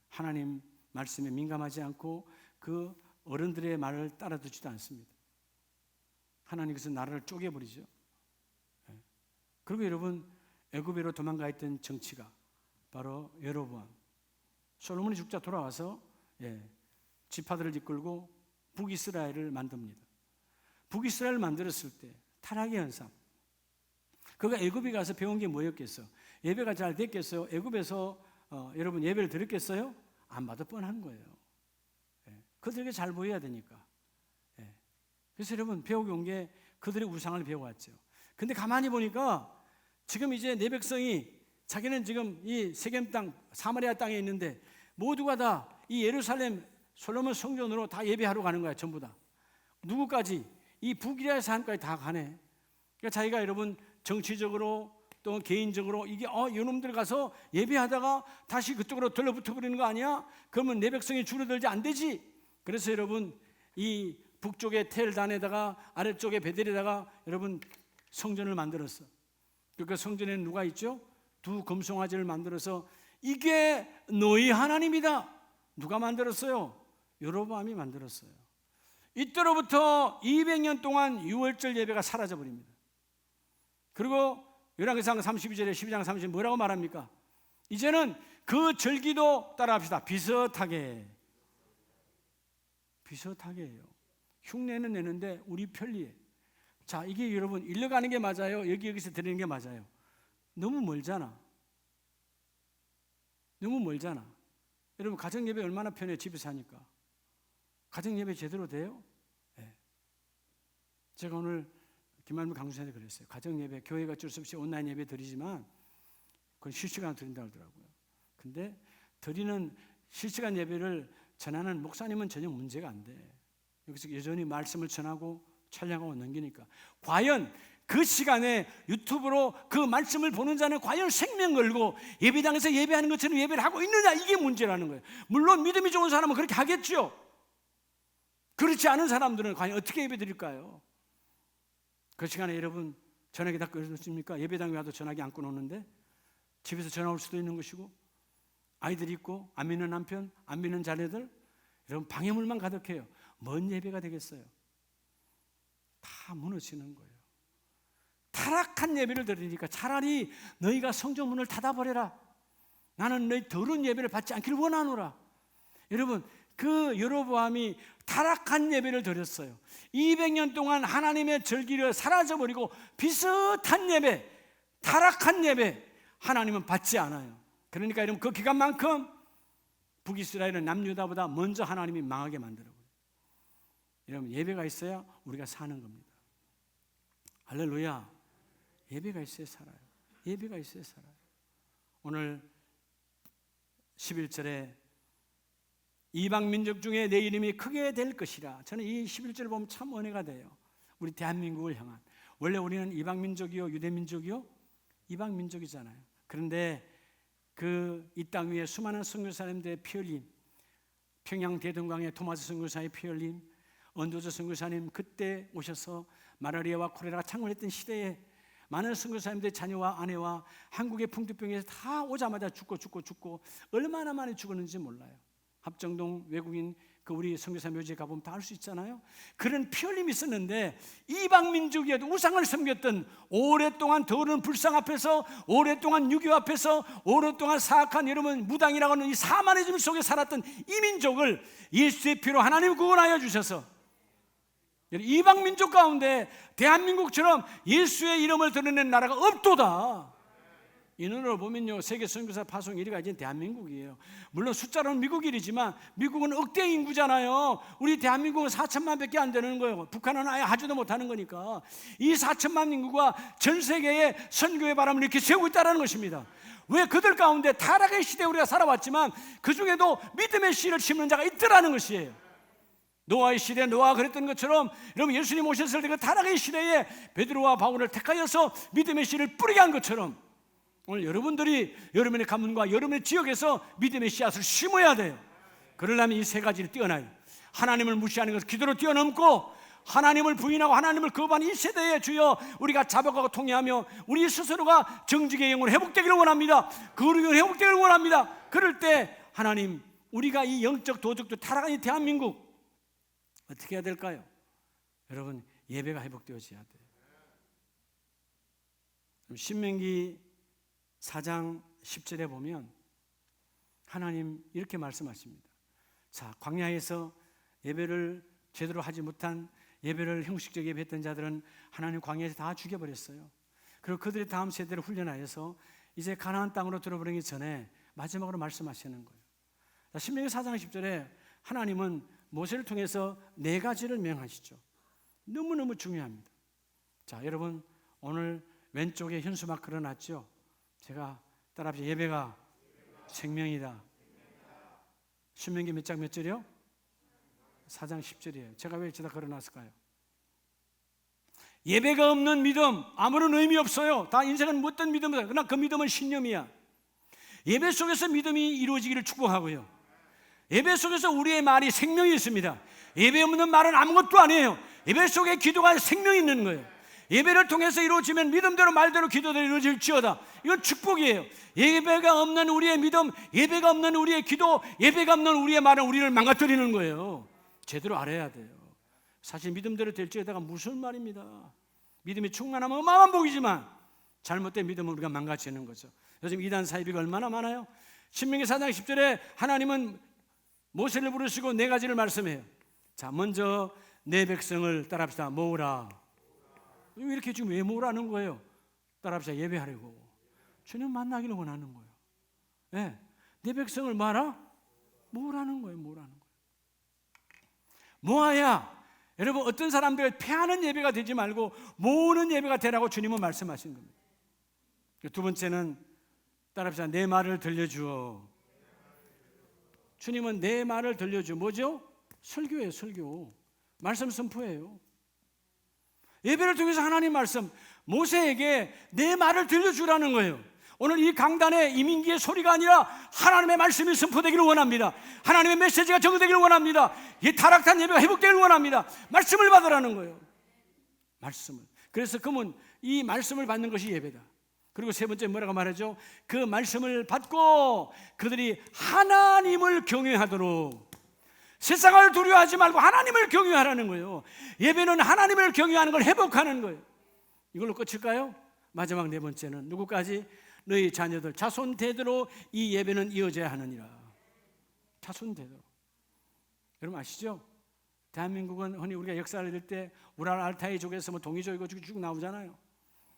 하나님 말씀에 민감하지 않고 그 어른들의 말을 따라듣지도 않습니다. 하나님께서 나라를 쪼개버리죠. 그리고 여러분, 애굽으로 도망가 있던 정치가 바로 여로보암. 솔로몬이 죽자 돌아와서 지파들을 이끌고 북이스라엘을 만듭니다. 북이스라엘을 만들었을 때 타락의 현상, 그가 애굽에 가서 배운 게 뭐였겠어? 예배가 잘 됐겠어요? 애굽에서 여러분 예배를 드렸겠어요? 안 봐도 뻔한 거예요. 그들에게 잘 보여야 되니까. 그래서 여러분 배우고 온 게 그들의 우상을 배워왔죠. 근데 가만히 보니까 지금 이제 내 백성이, 자기는 지금 이 세겜 땅, 사마리아 땅에 있는데 모두가 다 이 예루살렘 솔로몬 성전으로 다 예배하러 가는 거야. 전부 다. 누구까지? 이 북이스라엘 사람까지 다 가네. 그러니까 자기가 여러분 정치적으로 또 개인적으로 이게 이놈들 가서 예배하다가 다시 그쪽으로 들러붙어 버리는 거 아니야? 그러면 내 백성이 줄어들지 안 되지. 그래서 여러분 이 북쪽에 텔단에다가 아래쪽에 베델에다가 여러분 성전을 만들었어. 그러니까 성전에는 누가 있죠? 두 금송아지를 만들어서 이게 너희 하나님이다. 누가 만들었어요? 여로보암이 만들었어요. 이때로부터 200년 동안 유월절 예배가 사라져 버립니다. 그리고 열왕기상 32절에 12장 30절 뭐라고 말합니까? 이제는 그 절기도 따라합시다. 비슷하게 해요. 흉내는 내는데 우리 편리해. 자, 이게 여러분 일러 가는 게 맞아요? 여기서 드리는 게 맞아요? 너무 멀잖아. 너무 멀잖아. 여러분 가정 예배 얼마나 편해요? 집에서 하니까. 가정 예배 제대로 돼요? 네. 제가 오늘 김한무 강수사한테 그랬어요. 가정 예배, 교회가 어쩔 수 없이 온라인 예배 드리지만 그건 실시간으로 드린다고 하더라고요. 근데 드리는 실시간 예배를 전하는 목사님은 전혀 문제가 안 돼. 여기서 여전히 말씀을 전하고 촬영하고 넘기니까. 과연 그 시간에 유튜브로 그 말씀을 보는 자는 과연 생명 걸고 예배당에서 예배하는 것처럼 예배를 하고 있느냐, 이게 문제라는 거예요. 물론 믿음이 좋은 사람은 그렇게 하겠죠. 그렇지 않은 사람들은 과연 어떻게 예배 드릴까요? 그 시간에 여러분 전화기 다 끄셨습니까? 예배당에 와도 전화기 안 끊었는데 집에서 전화 올 수도 있는 것이고, 아이들이 있고 안 믿는 남편, 안 믿는 자녀들, 여러분 방해물만 가득해요. 뭔 예배가 되겠어요? 다 무너지는 거예요. 타락한 예배를 드리니까 차라리 너희가 성전문을 닫아버려라. 나는 너희 더러운 예배를 받지 않기를 원하노라. 여러분, 그 여로보암이 타락한 예배를 드렸어요. 200년 동안 하나님의 절기를 사라져버리고 비슷한 예배, 타락한 예배, 하나님은 받지 않아요. 그러니까 여러분 그 기간만큼 북이스라엘은 남유다보다 먼저 하나님이 망하게 만들어버려요. 여러분 예배가 있어야 우리가 사는 겁니다. 할렐루야. 예배가 있어야 살아요. 예배가 있어야 살아요. 오늘 11절에 이방 민족 중에 내 이름이 크게 될 것이라. 저는 이 11절을 보면 참 은혜가 돼요. 우리 대한민국을 향한. 원래 우리는 이방 민족이요 유대 민족이요 이방 민족이잖아요. 그런데 이 땅 위에 수많은 선교사님들의 피 흘림, 평양 대동강의 토마스 선교사의 피 흘림, 언도저 선교사님 그때 오셔서 마라리아와 콜레라가 창궐했던 시대에 많은 선교사님들의 자녀와 아내와 한국의 풍토병에서 다 오자마자 죽고 얼마나 많이 죽었는지 몰라요. 합정동 외국인 그 우리 선교사 묘지에 가보면 다 알 수 있잖아요. 그런 피 흘림이 있었는데 이방 민족이어도 우상을 섬겼던, 오랫동안 더러운 불상 앞에서, 오랫동안 유교 앞에서, 오랫동안 사악한 여러분 무당이라고 하는 이 사만의 짐 속에 살았던 이 민족을 예수의 피로 하나님 구원하여 주셔서 이방 민족 가운데 대한민국처럼 예수의 이름을 드러낸 나라가 없도다. 이 눈으로 보면요, 세계 선교사 파송 1위가 이제 대한민국이에요. 물론 숫자로는 미국 1위지만 미국은 억대 인구잖아요. 우리 대한민국은 4천만 밖에 안 되는 거예요. 북한은 아예 하지도 못하는 거니까 이 4천만 인구가 전 세계에 선교의 바람을 이렇게 세우고 있다는 것입니다. 왜? 그들 가운데 타락의 시대에 우리가 살아왔지만 그 중에도 믿음의 씨를 심는 자가 있더라는 것이에요. 노아의 시대에 노아가 그랬던 것처럼 여러분 예수님 오셨을 때 그 타락의 시대에 베드로와 바울을 택하여서 믿음의 씨를 뿌리게 한 것처럼 오늘 여러분들이 여러분의 가문과 여러분의 지역에서 믿음의 씨앗을 심어야 돼요. 그러려면 이 세 가지를 뛰어나요. 하나님을 무시하는 것을 기도로 뛰어넘고, 하나님을 부인하고 하나님을 거부하는 이 세대에 주여 우리가 잡아가고 통회하며 우리 스스로가 정직의 영으로 회복되기를 원합니다. 거룩의 영으로 회복되기를 원합니다. 그럴 때 하나님, 우리가 이 영적 도덕도 타락한 이 대한민국 어떻게 해야 될까요? 여러분 예배가 회복되어져야 돼요. 신명기 4장 10절에 보면 하나님 이렇게 말씀하십니다. 자, 광야에서 예배를 제대로 하지 못한, 예배를 형식적 예배했던 자들은 하나님 광야에서 다 죽여버렸어요. 그리고 그들의 다음 세대를 훈련하여서 이제 가나안 땅으로 들어버리기 전에 마지막으로 말씀하시는 거예요. 자, 신명기 4장 10절에 하나님은 모세를 통해서 네 가지를 명하시죠. 너무너무 중요합니다. 자, 여러분 오늘 왼쪽에 현수막 걸어놨죠. 제가 따라합시다. 예배가 생명이다. 신명기 몇 장 몇 절이요? 4장 10절이에요. 제가 왜 저다 걸어놨을까요? 예배가 없는 믿음 아무런 의미 없어요. 다 인생은 어떤 믿음이다. 그러나 그 믿음은 신념이야. 예배 속에서 믿음이 이루어지기를 축복하고요. 예배 속에서 우리의 말이 생명이 있습니다. 예배 없는 말은 아무것도 아니에요. 예배 속에 기도가 생명이 있는 거예요. 예배를 통해서 이루어지면 믿음대로 말대로 기도대로 이루어질지어다. 이건 축복이에요. 예배가 없는 우리의 믿음, 예배가 없는 우리의 기도, 예배가 없는 우리의 말은 우리를 망가뜨리는 거예요. 제대로 알아야 돼요. 사실 믿음대로 될지에다가 무슨 말입니다. 믿음이 충만하면 어마어마한 복이지만 잘못된 믿음은 우리가 망가지는 거죠. 요즘 이단 사이비가 얼마나 많아요. 신명기 4장 10절에 하나님은 모세를 부르시고 네 가지를 말씀해요. 자, 먼저 내 백성을 따라합시다. 모으라. 이렇게 지금 왜 모으라는 거예요? 따라합시다. 예배하려고. 주님 만나기를 원하는 거예요. 네. 내 백성을 뭐하라? 모으라는 거예요. 모으라는 거예요. 모아야 여러분 어떤 사람들 패하는 예배가 되지 말고 모으는 예배가 되라고 주님은 말씀하신 겁니다. 두 번째는 따라합시다. 내 말을 들려주어. 주님은 내 말을 들려주어. 뭐죠? 설교예요. 설교. 말씀 선포예요. 예배를 통해서 하나님 말씀, 모세에게 내 말을 들려주라는 거예요. 오늘 이 강단에 이민기의 소리가 아니라 하나님의 말씀이 선포되기를 원합니다. 하나님의 메시지가 적용되기를 원합니다. 이 타락한 예배가 회복되기를 원합니다. 말씀을 받으라는 거예요. 말씀을. 그래서 그러면 이 말씀을 받는 것이 예배다. 그리고 세 번째 뭐라고 말하죠? 그 말씀을 받고 그들이 하나님을 경외하도록. 세상을 두려워하지 말고 하나님을 경외하라는 거예요. 예배는 하나님을 경외하는 걸 회복하는 거예요. 이걸로 끝일까요? 마지막 네 번째는 누구까지? 너희 자녀들 자손 대대로 이 예배는 이어져야 하느니라. 자손 대대로. 여러분 아시죠? 대한민국은 흔히 우리가 역사를 읽을 때 우랄 알타이족에서 뭐 동이족이고 쭉 나오잖아요.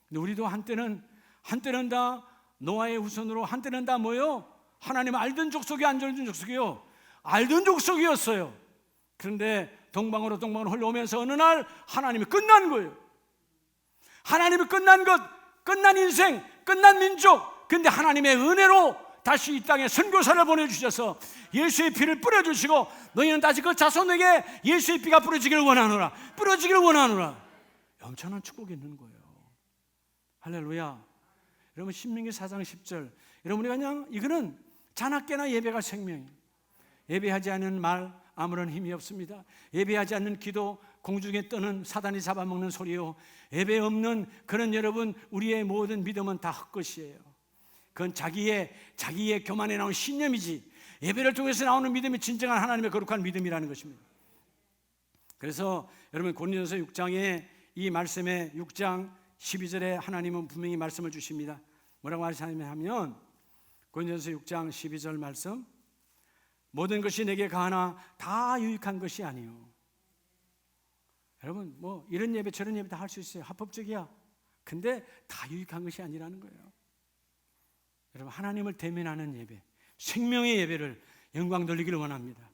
근데 우리도 한때는 다 노아의 후손으로, 한때는 다 뭐요? 하나님 알던 족속이 안 알던 족속이요. 알던 족속이었어요. 그런데 동방으로 흘러오면서 어느 날 하나님이 끝난 거예요. 하나님이 끝난 것, 끝난 인생, 끝난 민족. 근데 하나님의 은혜로 다시 이 땅에 선교사를 보내주셔서 예수의 피를 뿌려주시고 너희는 다시 그 자손에게 예수의 피가 뿌려지기를 원하노라. 뿌려지기를 원하노라. 엄청난 축복이 있는 거예요. 할렐루야. 여러분 신명기 4장 10절. 여러분이 그냥 이거는 자나깨나 예배가 생명이에요. 예배하지 않는 말 아무런 힘이 없습니다. 예배하지 않는 기도 공중에 떠는 사단이 잡아먹는 소리요. 예배 없는 그런 여러분 우리의 모든 믿음은 다 헛것이에요. 그건 자기의 교만에 나온 신념이지 예배를 통해서 나오는 믿음이 진정한 하나님의 거룩한 믿음이라는 것입니다. 그래서 여러분 고린도전서 6장에 이 말씀에 6장 12절에 하나님은 분명히 말씀을 주십니다. 뭐라고 하시냐면 고린도전서 6장 12절 말씀, 모든 것이 내게 가하나 다 유익한 것이 아니요. 여러분 뭐 이런 예배 저런 예배 다 할 수 있어요. 합법적이야. 근데 다 유익한 것이 아니라는 거예요. 여러분 하나님을 대면하는 예배, 생명의 예배를 영광 돌리기를 원합니다.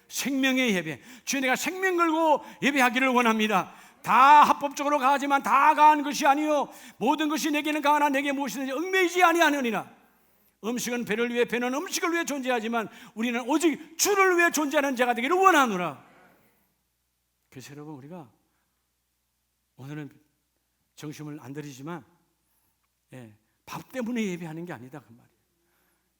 생명의 예배, 주여 내가 생명 걸고 예배하기를 원합니다. 다 합법적으로 가하지만 다 가한 것이 아니요 모든 것이 내게는 가하나 내게 무엇이든지 얽매이지 아니하느니라. 음식은 배를 위해, 배는 음식을 위해 존재하지만 우리는 오직 주를 위해 존재하는 자가 되기를 원하노라. 그래서 여러분 우리가 오늘은 정신을 안 들이지만 밥 때문에 예배하는 게 아니다 그 말이에요.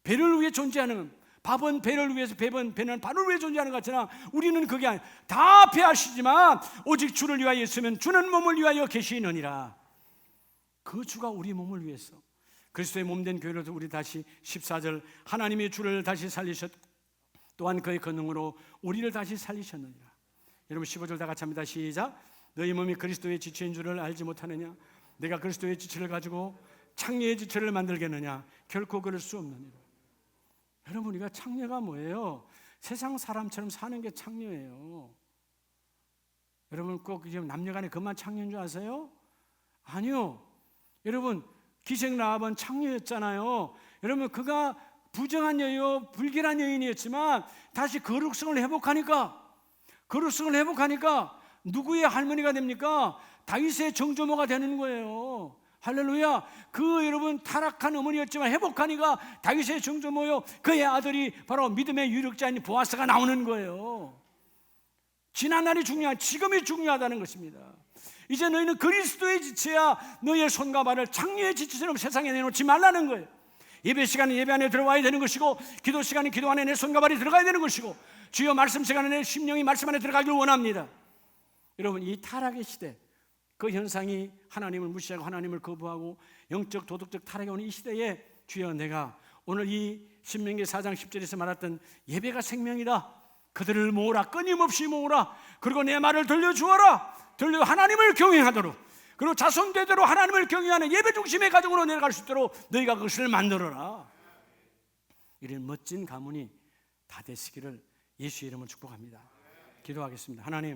배를 위해 존재하는, 밥은 배를 위해서, 배는 밥을 위해 존재하는 것 같으나 우리는 그게 아니에요. 다 배하시지만 오직 주를 위하여 있으면 주는 몸을 위하여 계시느니라. 그 주가 우리 몸을 위해서 그리스도의 몸된 교회로도 우리 다시 14절 하나님이 주를 다시 살리셨 또한 그의 권능으로 우리를 다시 살리셨느니라. 여러분 15절 다 같이 합니다. 시작. 너희 몸이 그리스도의 지체인 줄을 알지 못하느냐? 내가 그리스도의 지체를 가지고 창녀의 지체를 만들겠느냐? 결코 그럴 수 없느니라. 여러분 우리가 창녀가 뭐예요? 세상 사람처럼 사는 게 창녀예요. 여러분 꼭 지금 남녀간에 그만 창녀인 줄 아세요? 아니요. 여러분 기생 라합은 창녀였잖아요. 여러분 그가 부정한 여인이요 불길한 여인이었지만 다시 거룩성을 회복하니까 누구의 할머니가 됩니까? 다윗의 정조모가 되는 거예요. 할렐루야. 그 여러분 타락한 어머니였지만 회복하니까 다윗의 정조모요 그의 아들이 바로 믿음의 유력자인 보아스가 나오는 거예요. 지난날이 중요한, 지금이 중요하다는 것입니다. 이제 너희는 그리스도의 지체야. 너희의 손과 발을 창녀의 지체처럼 세상에 내놓지 말라는 거예요. 예배 시간은 예배 안에 들어와야 되는 것이고 기도 시간은 기도 안에 내 손과 발이 들어가야 되는 것이고 주여 말씀 시간에 내 심령이 말씀 안에 들어가기를 원합니다. 여러분 이 타락의 시대, 그 현상이 하나님을 무시하고 하나님을 거부하고 영적 도덕적 타락이 오는 이 시대에 주여 내가 오늘 이 신명기 4장 10절에서 말했던 예배가 생명이다. 그들을 모으라. 끊임없이 모으라. 그리고 내 말을 들려주어라. 들려 하나님을 경외하도록, 그리고 자손대대로 하나님을 경외하는 예배 중심의 가정으로 내려갈 수 있도록 너희가 그것을 만들어라. 이런 멋진 가문이 다 되시기를 예수의 이름으로 축복합니다. 기도하겠습니다. 하나님